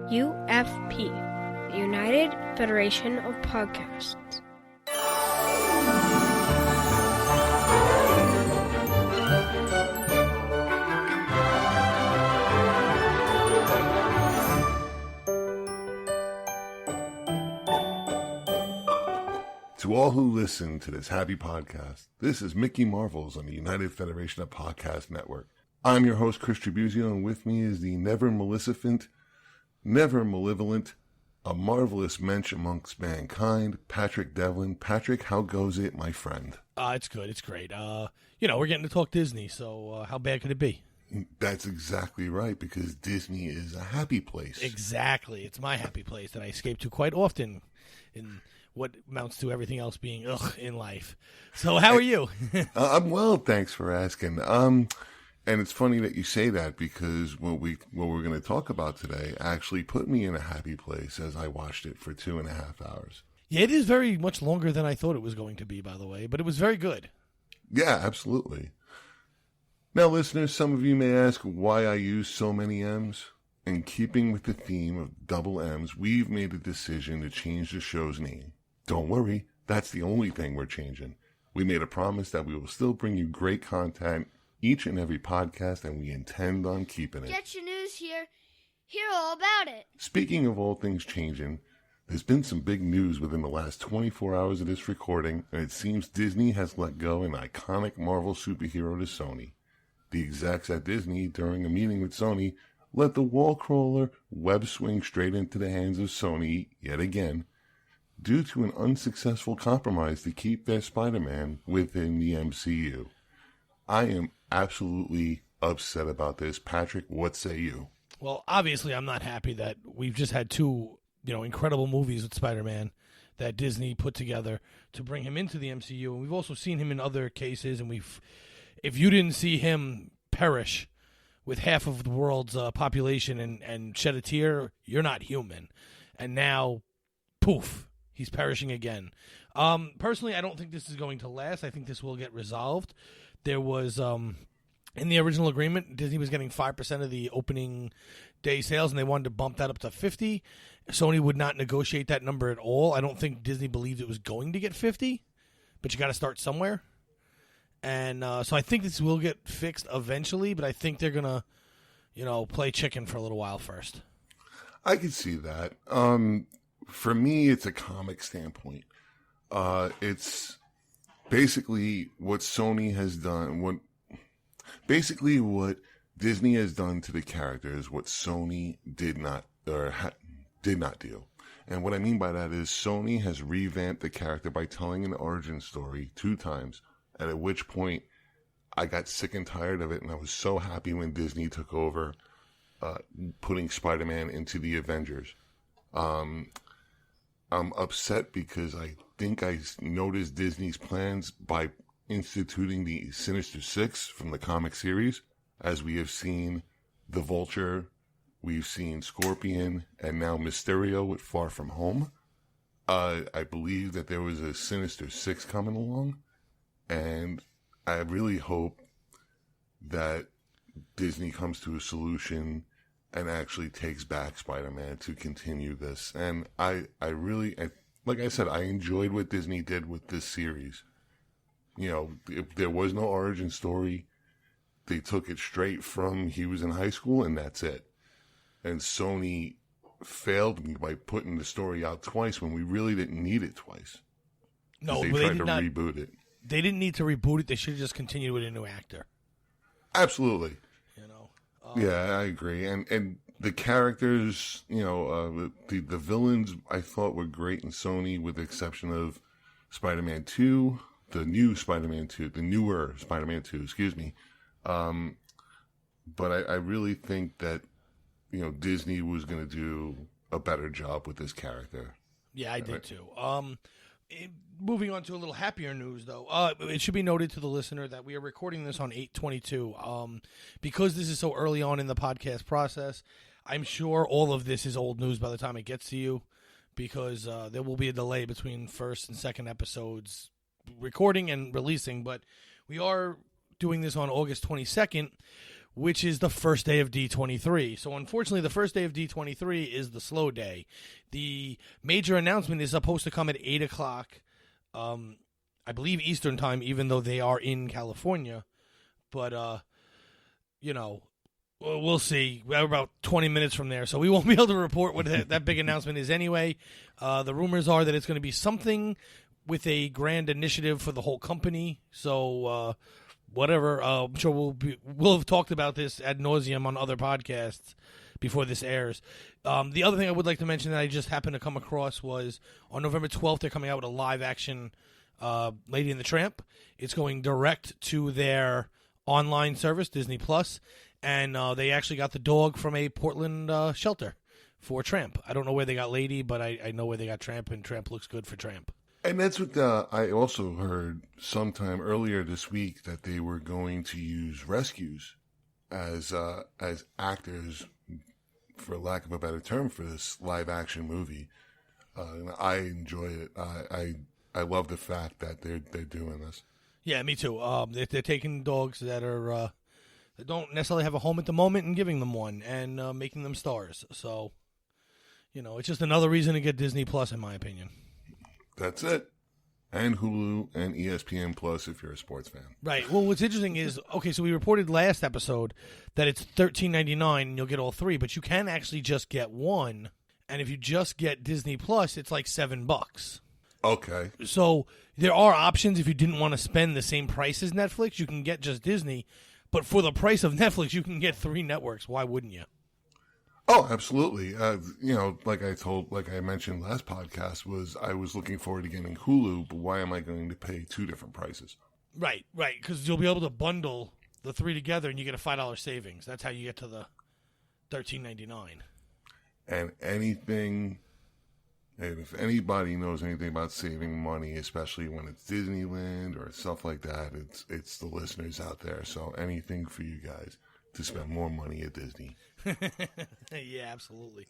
UFP, the United Federation of Podcasts. To all who listen to this happy podcast, this is Mickey Marvels on the United Federation of Podcast Network. I'm your host, Chris Tribz, and with me is the never maleficent, never malevolent, a marvelous mensch amongst mankind, Patrick Devlin. Patrick, how goes it, my friend? It's good. It's great. We're getting to talk Disney, so how bad could it be? That's exactly right, because Disney is a happy place. Exactly. It's my happy place that I escape to quite often in what amounts to everything else being in life. So how are you? I'm well, thanks for asking. And it's funny that you say that, because what we're going to talk about today actually put me in a happy place as I watched it for 2.5 hours. Yeah, it is very much longer than I thought it was going to be, by the way, but it was very good. Yeah, absolutely. Now, listeners, some of you may ask why I use so many M's. In keeping with the theme of double M's, we've made a decision to change the show's name. Don't worry, that's the only thing we're changing. We made a promise that we will still bring you great content each and every podcast, and we intend on keeping it. Get your news here. Hear all about it. Speaking of all things changing, there's been some big news within the last 24 hours of this recording, and it seems Disney has let go an iconic Marvel superhero to Sony. The execs at Disney, during a meeting with Sony, let the wall crawler web swing straight into the hands of Sony yet again, due to an unsuccessful compromise to keep their Spider-Man within the MCU. I am absolutely upset about this. Patrick, what say you? Well, obviously I'm not happy that we've just had two, incredible movies with Spider-Man that Disney put together to bring him into the MCU. And we've also seen him in other cases, and if you didn't see him perish with half of the world's population and shed a tear, you're not human. And now, poof, he's perishing again. Personally, I don't think this is going to last. I think this will get resolved. There was, in the original agreement, Disney was getting 5% of the opening day sales, and they wanted to bump that up to 50. Sony would not negotiate that number at all. I don't think Disney believed it was going to get 50, but you got to start somewhere. And so I think this will get fixed eventually, but I think they're going to, play chicken for a little while first. I can see that. For me, it's a comic standpoint. It's basically what Sony has done, what Disney has done to the characters, what Sony did not do. And what I mean by that is Sony has revamped the character by telling an origin story 2 times, and at which point I got sick and tired of it, and I was so happy when Disney took over putting Spider-Man into the Avengers. I'm upset because I think I noticed Disney's plans by instituting the Sinister Six from the comic series, as we have seen the Vulture, we've seen Scorpion, and now Mysterio with Far From Home. I believe that there was a Sinister Six coming along, and I really hope that Disney comes to a solution and actually takes back Spider-Man to continue this. And I like I said, I enjoyed what Disney did with this series. If there was no origin story, they took it straight from he was in high school, and that's it. And Sony failed me by putting the story out twice when we really didn't need it twice. No, they tried to reboot it. They didn't need to reboot it. They should have just continued with a new actor. Absolutely. Yeah, I agree. And the characters, the villains, I thought were great in Sony, with the exception of Spider-Man 2, the newer Spider-Man 2, excuse me. But I really think that, Disney was going to do a better job with this character. Yeah, I did too. Moving on to a little happier news, though. It should be noted to the listener that we are recording this on 8/22. Because this is so early on in the podcast process, I'm sure all of this is old news by the time it gets to you, because there will be a delay between first and second episodes recording and releasing. But we are doing this on August 22nd, which is the first day of D23. So unfortunately, the first day of D23 is the slow day. The major announcement is supposed to come at 8 o'clock, I believe Eastern time, even though they are in California. But, we'll see. We're about 20 minutes from there, so we won't be able to report what that big announcement is anyway. The rumors are that it's going to be something with a grand initiative for the whole company. So, whatever. I'm sure we'll have talked about this ad nauseum on other podcasts before this airs. The other thing I would like to mention that I just happened to come across was on November 12th, they're coming out with a live-action Lady and the Tramp. It's going direct to their online service, Disney Plus, and they actually got the dog from a Portland shelter for Tramp. I don't know where they got Lady, but I know where they got Tramp, and Tramp looks good for Tramp. And that's what I also heard sometime earlier this week, that they were going to use rescues as actors, for lack of a better term, for this live action movie. And I enjoy it. I love the fact that they're doing this. Yeah, me too. They're taking dogs that are that don't necessarily have a home at the moment and giving them one and making them stars. So, it's just another reason to get Disney Plus, in my opinion. That's it. And Hulu and ESPN Plus if you're a sports fan. Right. Well, what's interesting is, okay, so we reported last episode that it's $13.99 and you'll get all three, but you can actually just get one. And if you just get Disney Plus, it's like $7. Okay. So there are options if you didn't want to spend the same price as Netflix. You can get just Disney, but for the price of Netflix, you can get 3 networks. Why wouldn't you? Oh, absolutely. Like I mentioned last podcast, I was looking forward to getting Hulu, but why am I going to pay 2 different prices? Right, because you'll be able to bundle the 3 together and you get a $5 savings. That's how you get to the $13.99. And if anybody knows anything about saving money, especially when it's Disneyland or stuff like that, it's the listeners out there. So anything for you guys to spend more money at Disney. Yeah, absolutely.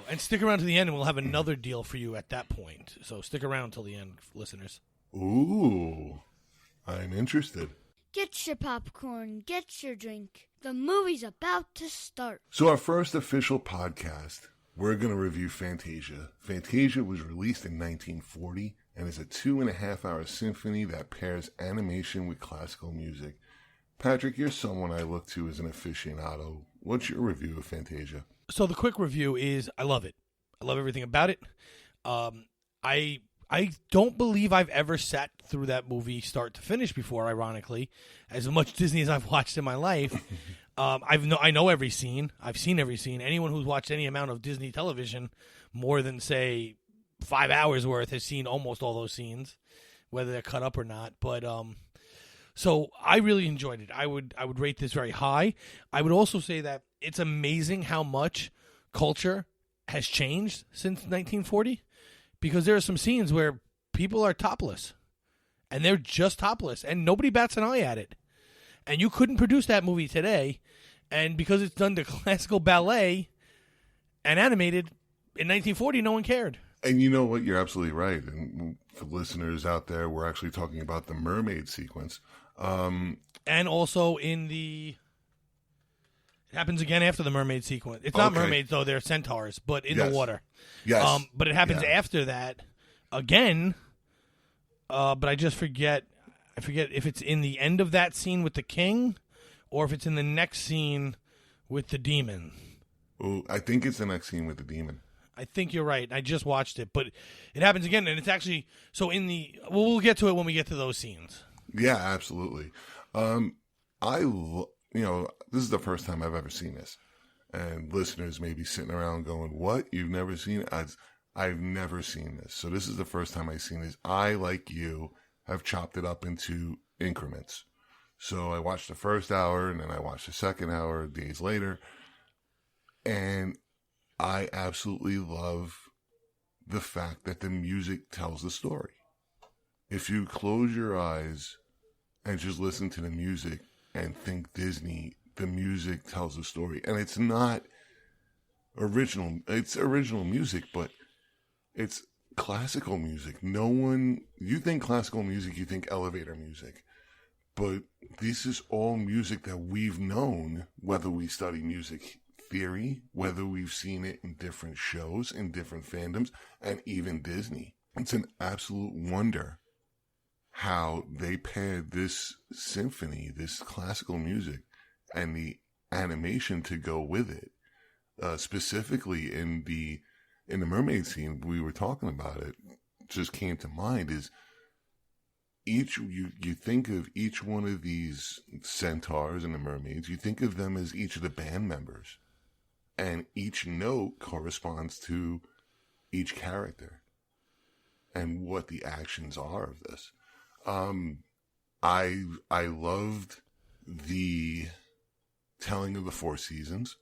And stick around to the end, and we'll have another deal for you at that point. So stick around till the end, listeners. Ooh, I'm interested. Get your popcorn, get your drink. The movie's about to start. So our first official podcast, we're going to review Fantasia. Fantasia was released in 1940 and is a 2.5-hour symphony that pairs animation with classical music. Patrick, you're someone I look to as an aficionado. What's your review of Fantasia? So the quick review is I love it. I love everything about it. I don't believe I've ever sat through that movie start to finish before, ironically. As much Disney as I've watched in my life. I know every scene. I've seen every scene. Anyone who's watched any amount of Disney television more than, say, 5 hours worth has seen almost all those scenes, whether they're cut up or not. But so I really enjoyed it. I would rate this very high. I would also say that it's amazing how much culture has changed since 1940, because there are some scenes where people are topless, and they're just topless, and nobody bats an eye at it. And you couldn't produce that movie today, and because it's done to classical ballet and animated in 1940, no one cared. And you know what? You're absolutely right. And for listeners out there, we're actually talking about the mermaid sequence. And also it happens again after the mermaid sequence. It's not mermaids, though. They're centaurs, but in the water. Yes. But it happens after that again, but I just forget. I forget if it's in the end of that scene with the king or if it's in the next scene with the demon. Oh, I think it's the next scene with the demon. I think you're right. I just watched it, but it happens again, and it's actually so in the. We'll get to it when we get to those scenes. Yeah, absolutely. This is the first time I've ever seen this, and listeners may be sitting around going, "What? You've never seen it?" I've never seen this, so this is the first time I've seen this. I, like you, have chopped it up into increments. So I watched the first hour, and then I watched the second hour days later, and I absolutely love the fact that the music tells the story. If you close your eyes and just listen to the music and think Disney, the music tells the story. And it's not original. It's original music, but it's classical music. You think classical music, you think elevator music. but this is all music that we've known, whether we study music theory, whether we've seen it in different shows, in different fandoms, and even Disney. It's an absolute wonder how they paired this symphony, this classical music, and the animation to go with it. Specifically in the mermaid scene, we were talking about it, just came to mind, is you think of each one of these centaurs and the mermaids, you think of them as each of the band members. And each note corresponds to each character and what the actions are of this. I loved the telling of the four seasons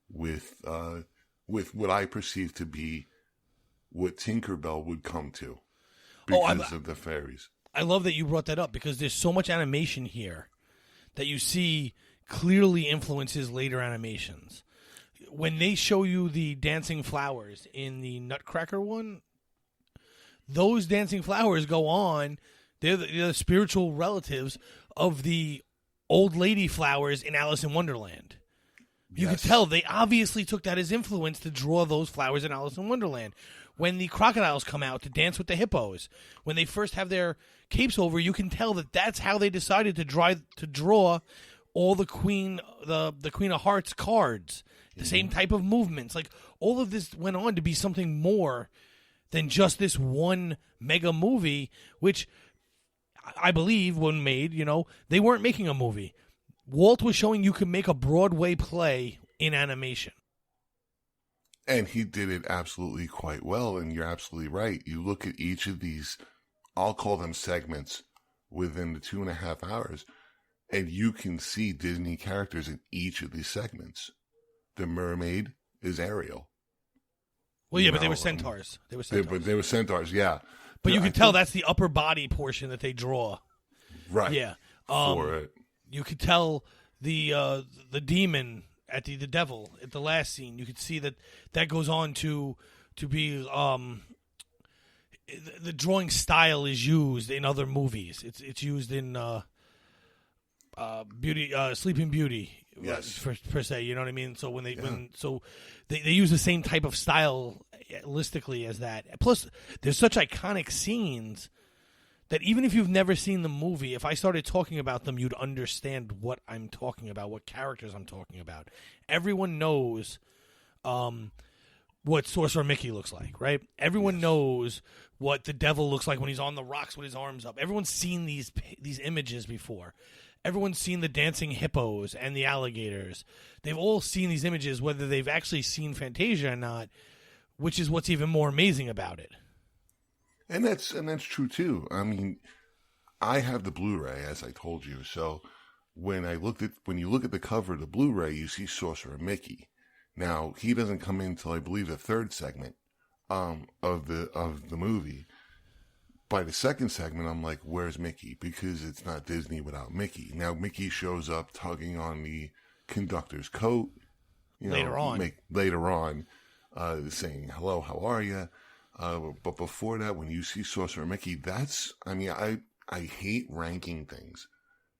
with what I perceive to be what Tinkerbell would come to because of the fairies. I love that you brought that up because there's so much animation here that you see clearly influences later animations. When they show you the dancing flowers in the Nutcracker one, those dancing flowers go on. They're the spiritual relatives of the old lady flowers in Alice in Wonderland. You can tell they obviously took that as influence to draw those flowers in Alice in Wonderland. When the crocodiles come out to dance with the hippos, when they first have their capes over, you can tell that that's how they decided to draw all the Queen of Hearts cards. The same type of movements. Like, all of this went on to be something more than just this one mega movie, which I believe when made, they weren't making a movie. Walt was showing you could make a Broadway play in animation. And he did it absolutely quite well, and you're absolutely right. You look at each of these, I'll call them segments, within the 2.5 hours, and you can see Disney characters in each of these segments. The mermaid is Ariel. Well, yeah, but they were centaurs. They were centaurs, yeah. But you can tell that's the upper body portion that they draw. Right. Yeah. For it. You could tell the demon at the devil at the last scene. You could see that goes on to be the drawing style is used in other movies. It's used in Sleeping Beauty. Yes. Per se, you know what I mean? So when they use the same type of style stylistically as that. Plus, there's such iconic scenes that even if you've never seen the movie, if I started talking about them, you'd understand what I'm talking about, what characters I'm talking about. Everyone knows what Sorcerer Mickey looks like, right? Everyone knows what the devil looks like when he's on the rocks with his arms up. Everyone's seen these images before. Everyone's seen the dancing hippos and the alligators. They've all seen these images, whether they've actually seen Fantasia or not, which is what's even more amazing about it. And that's true too. I mean, I have the Blu-ray, as I told you. So when you look at the cover of the Blu-ray, you see Sorcerer Mickey. Now he doesn't come in until I believe the third segment of the movie. By the second segment, I'm like, where's Mickey? Because it's not Disney without Mickey. Now, Mickey shows up tugging on the conductor's coat. Later on, saying, hello, how are you? But before that, when you see Sorcerer Mickey, I hate ranking things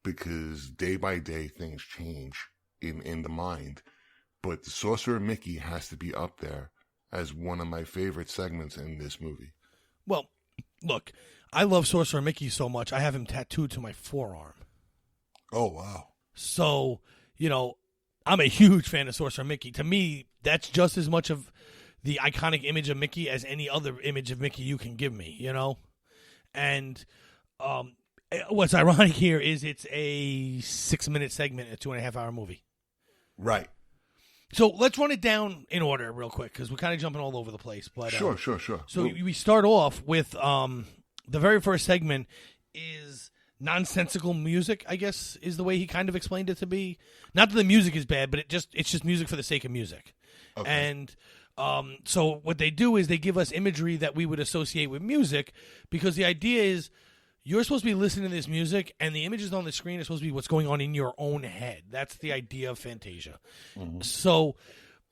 because day by day things change in the mind. But the Sorcerer Mickey has to be up there as one of my favorite segments in this movie. Well, look, I love Sorcerer Mickey so much, I have him tattooed to my forearm. Oh, wow. So, I'm a huge fan of Sorcerer Mickey. To me, that's just as much of the iconic image of Mickey as any other image of Mickey you can give me, And what's ironic here is it's a 6-minute segment, a 2.5-hour movie. Right. So let's run it down in order real quick because we're kind of jumping all over the place. But Sure. So we start off with the very first segment is nonsensical music, I guess, is the way he kind of explained it to be. Not that the music is bad, but it's just music for the sake of music. Okay. And so what they do is they give us imagery that we would associate with music because the idea is you're supposed to be listening to this music and the images on the screen are supposed to be what's going on in your own head. That's the idea of Fantasia. Mm-hmm. So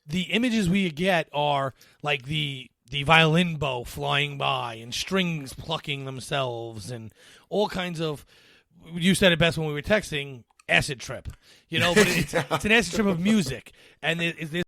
the images we get are like the violin bow flying by and strings plucking themselves and all kinds of you said it best when we were texting. Acid trip, but it's an acid trip of music, and there's